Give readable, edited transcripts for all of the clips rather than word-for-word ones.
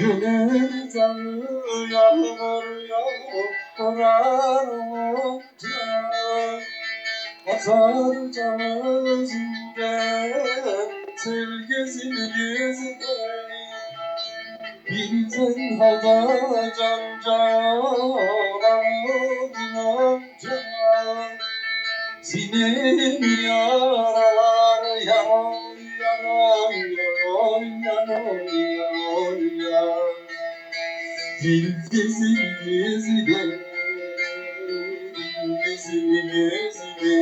Gönül dağı yağmur yağar olunca atar canımızden tel gezine gezine bir tenhada can cananca sinem yaralar yaroy yaroy yaroy yaroy yaroy yaroy dil gezine gezine gezine gezine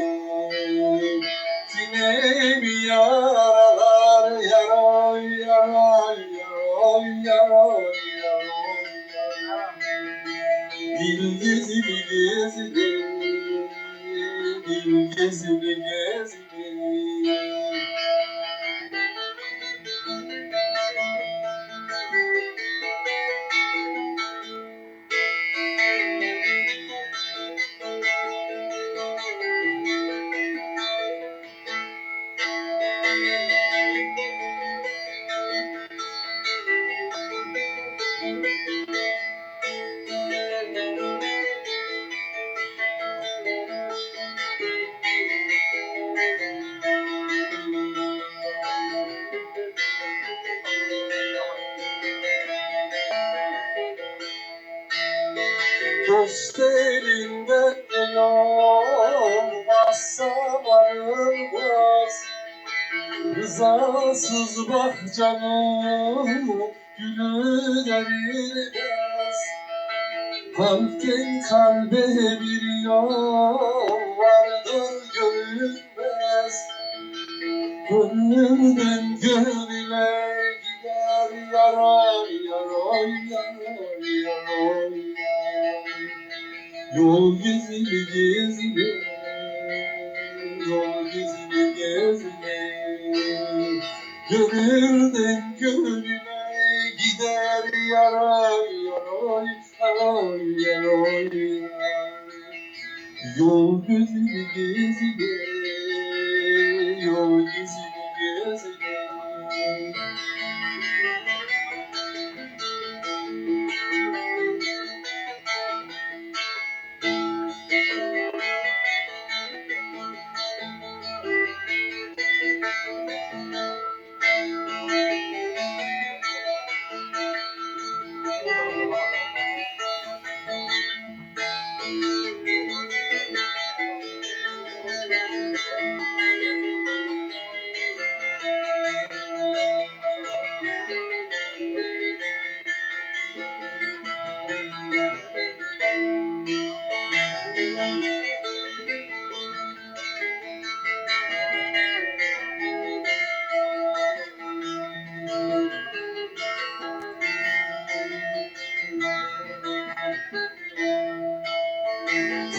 sinem yaralar yaroy yaroy yaroy yaroy yaroy dil gezine gezine dil gezine gezine Dost elinden el olmazsa varılmaz rızasız bak canım gülü verilmez kalpten kalbe bir yol vardır görünmez gönlümden gönüle gider yaroy yaroy yaroy yaroy yol gezini gezini yol gezini gezini gönülden gönüle gider yaroy yaroy yaroy yaroy yol gezini gezini yol gezini gezini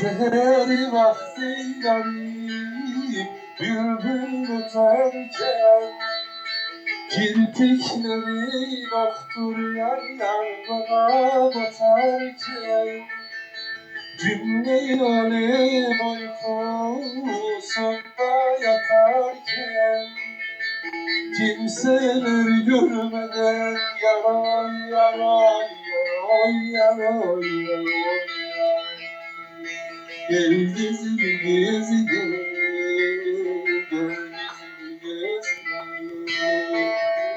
Seheri vakti yarim bülbül öterken kirpikleri yoktur yar yar bana batarken cümle-i alem uykusunda yatarken kimseler görmeden yaroy yaroy yaroy yaroy yaroy gel gezini gezini gel gezini gezini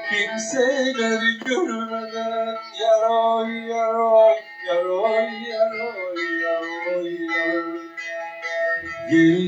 kimseler görmeden yaroy yaroy yaroy yaroy yaroy yaroy gel